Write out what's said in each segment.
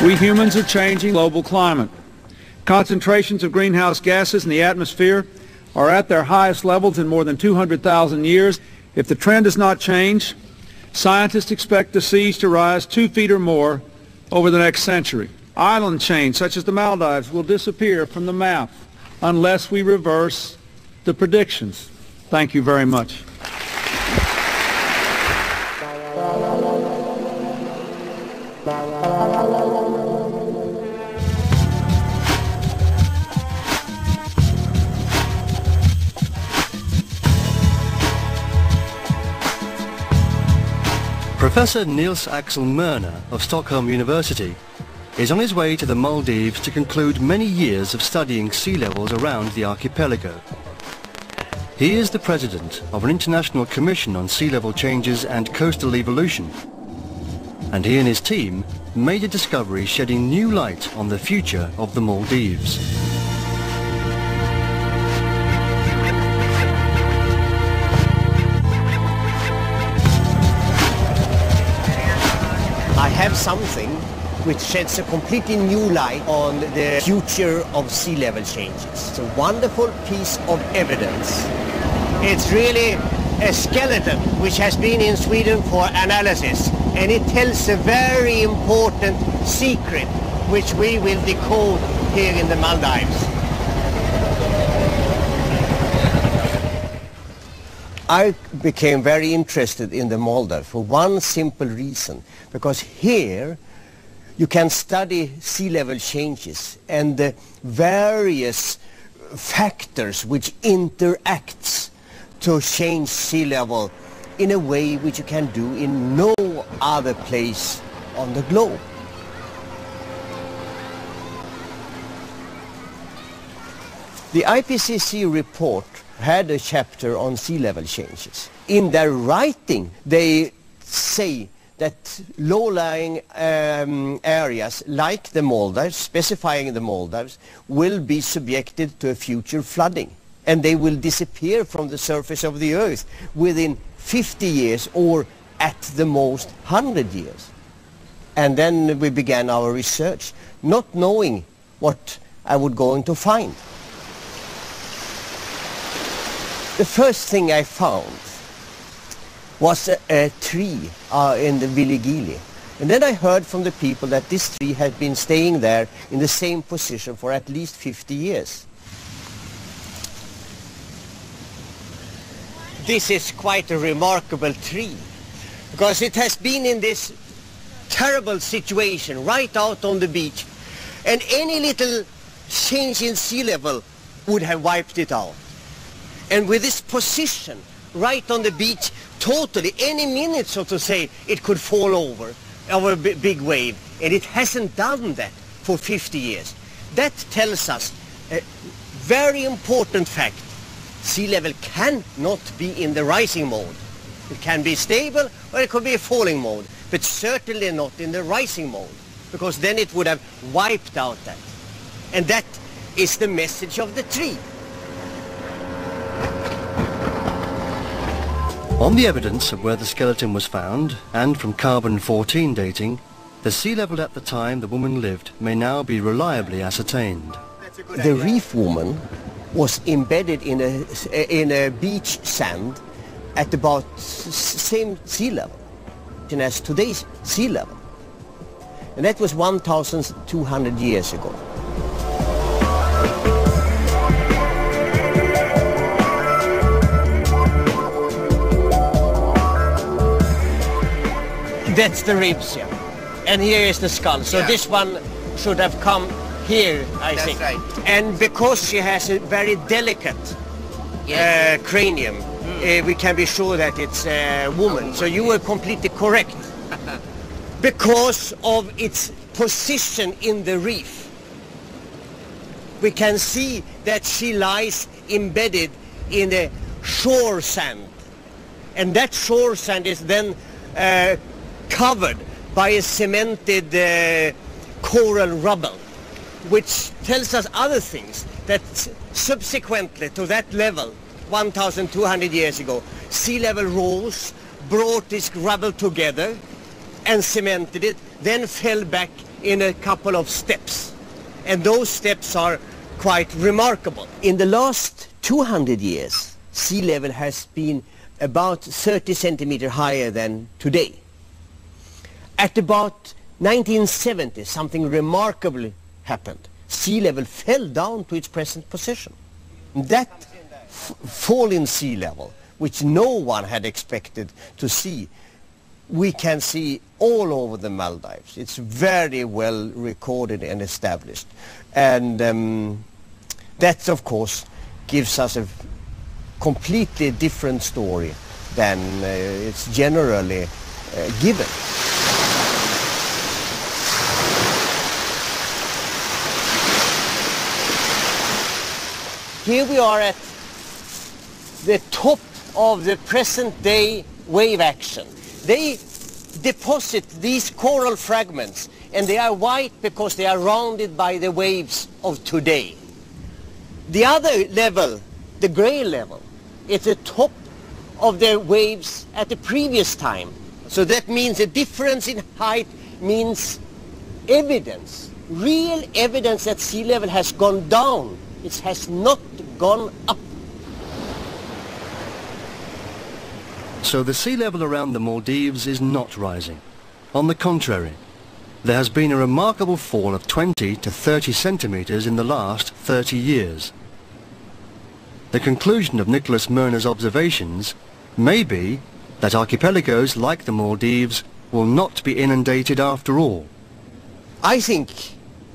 We humans are changing global climate. Concentrations of greenhouse gases in the atmosphere are at their highest levels in more than 200,000 years. If the trend does not change, scientists expect the seas to rise 2 feet or more over the next century. Island chains such as the Maldives will disappear from the map unless we reverse the predictions. Thank you very much. Professor Niels Axel Mørner of Stockholm University is on his way to the Maldives to conclude many years of studying sea levels around the archipelago. He is the president of an international commission on sea level changes and coastal evolution, and he and his team made a discovery shedding new light on the future of the Maldives. I have something which sheds a completely new light on the future of sea level changes. It's a wonderful piece of evidence. It's really a skeleton which has been in Sweden for analysis, and it tells a very important secret which we will decode here in the Maldives. I became very interested in the Maldives for one simple reason, because here you can study sea level changes and the various factors which interacts to change sea level in a way which you can do in no other place on the globe. The IPCC report had a chapter on sea level changes. In their writing, they say that low-lying areas like the Maldives, specifying the Maldives, will be subjected to a future flooding, and they will disappear from the surface of the earth within 50 years or at the most 100 years. And then we began our research, not knowing what I would going to find. The first thing I found was a tree in the Viligili. And then I heard from the people that this tree had been staying there in the same position for at least 50 years. This is quite a remarkable tree, because it has been in this terrible situation right out on the beach, and any little change in sea level would have wiped it out. And with this position right on the beach, totally, any minute, so to say, it could fall over a big wave. And it hasn't done that for 50 years. That tells us a very important fact. Sea level cannot be in the rising mode. It can be stable or it could be a falling mode, but certainly not in the rising mode, because then it would have wiped out that. And that is the message of the tree. On the evidence of where the skeleton was found, and from carbon-14 dating, the sea level at the time the woman lived may now be reliably ascertained. The reef woman was embedded in a beach sand at about same sea level as today's sea level. And that was 1,200 years ago. That's the ribs, yeah. And here is the skull. So this one should have come here, I think. That's right. And because she has a very delicate cranium, we can be sure that it's a woman. So you were completely correct. Because of its position in the reef, we can see that she lies embedded in the shore sand. And that shore sand is then covered by a cemented coral rubble, which tells us other things, that subsequently to that level, 1,200 years ago, sea level rose, brought this rubble together and cemented it, then fell back in a couple of steps. And those steps are quite remarkable. In the last 200 years, sea level has been about 30 centimeters higher than today. At about 1970, something remarkable happened. Sea level fell down to its present position. That fall in sea level, which no one had expected to see, we can see all over the Maldives. It's very well recorded and established. And that, of course, gives us a completely different story than it's generally given. Here we are at the top of the present-day wave action. They deposit these coral fragments, and they are white because they are rounded by the waves of today. The other level, the gray level, is the top of the waves at the previous time. So that means a difference in height means evidence, real evidence that sea level has gone down. It has not gone up. So the sea level around the Maldives is not rising. On the contrary, there has been a remarkable fall of 20 to 30 centimeters in the last 30 years. The conclusion of Nicholas Murner's observations may be that archipelagos like the Maldives will not be inundated after all. I think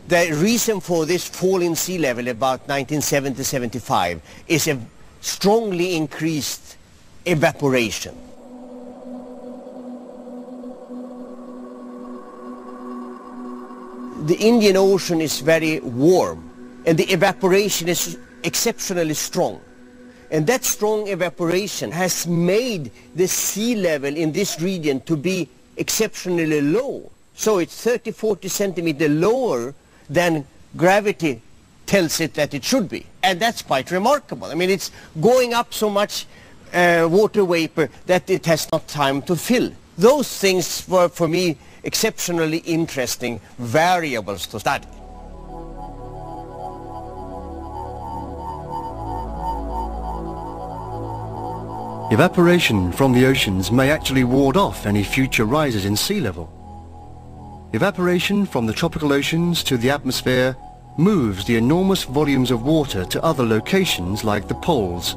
the reason for this fall in sea level about 1970-75 is a strongly increased evaporation. The Indian Ocean is very warm, and the evaporation is exceptionally strong. And that strong evaporation has made the sea level in this region to be exceptionally low. So it's 30-40 centimeters lower than gravity tells it that it should be. And that's quite remarkable. I mean, it's going up so much water vapor that it has not time to fill. Those things were, for me, exceptionally interesting variables to study. Evaporation from the oceans may actually ward off any future rises in sea level. Evaporation from the tropical oceans to the atmosphere moves the enormous volumes of water to other locations like the poles,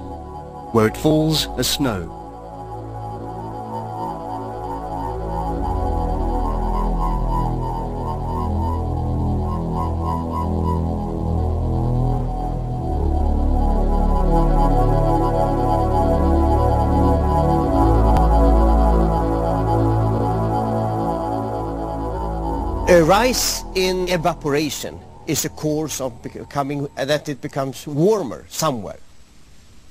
where it falls as snow. A rise in evaporation is a cause of becoming that it becomes warmer somewhere.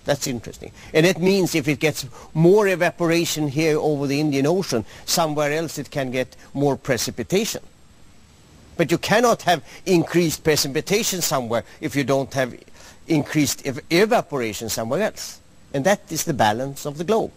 That's interesting. And it means if it gets more evaporation here over the Indian Ocean, somewhere else it can get more precipitation. But you cannot have increased precipitation somewhere if you don't have increased evaporation somewhere else. And that is the balance of the globe.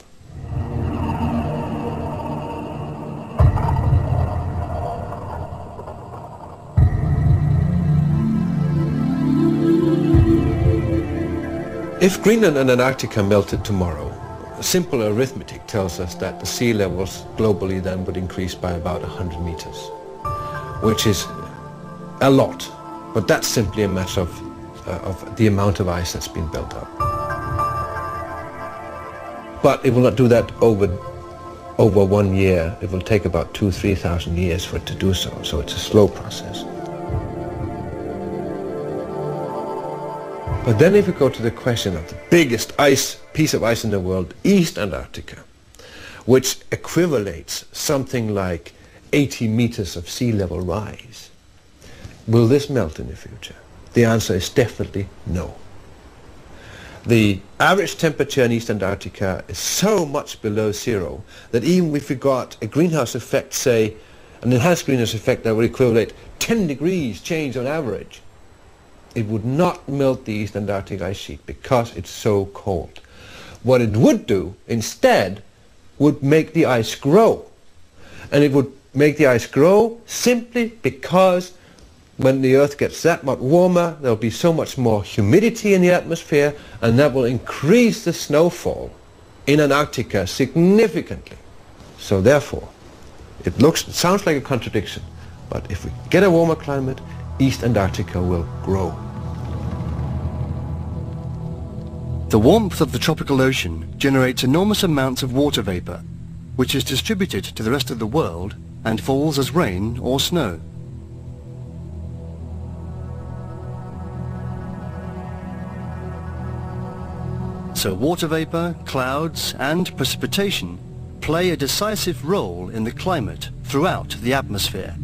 If Greenland and Antarctica melted tomorrow, simple arithmetic tells us that the sea levels globally then would increase by about 100 meters, which is a lot, but that's simply a matter of the amount of ice that's been built up. But it will not do that over 1 year. It will take about 2,000–3,000 years for it to do so, so it's a slow process. But then if we go to the question of the biggest piece of ice in the world, East Antarctica, which equivalates something like 80 meters of sea level rise, will this melt in the future? The answer is definitely no. The average temperature in East Antarctica is so much below zero that even if we got a greenhouse effect, say, an enhanced greenhouse effect that would equivalent 10 degrees change on average, it would not melt the East Antarctic ice sheet because it's so cold. What it would do instead would make the ice grow, and it would make the ice grow simply because when the Earth gets that much warmer, there'll be so much more humidity in the atmosphere, and that will increase the snowfall in Antarctica significantly. So therefore, it sounds like a contradiction, but if we get a warmer climate, East Antarctica will grow. The warmth of the tropical ocean generates enormous amounts of water vapor, which is distributed to the rest of the world and falls as rain or snow. So water vapor, clouds and precipitation play a decisive role in the climate throughout the atmosphere.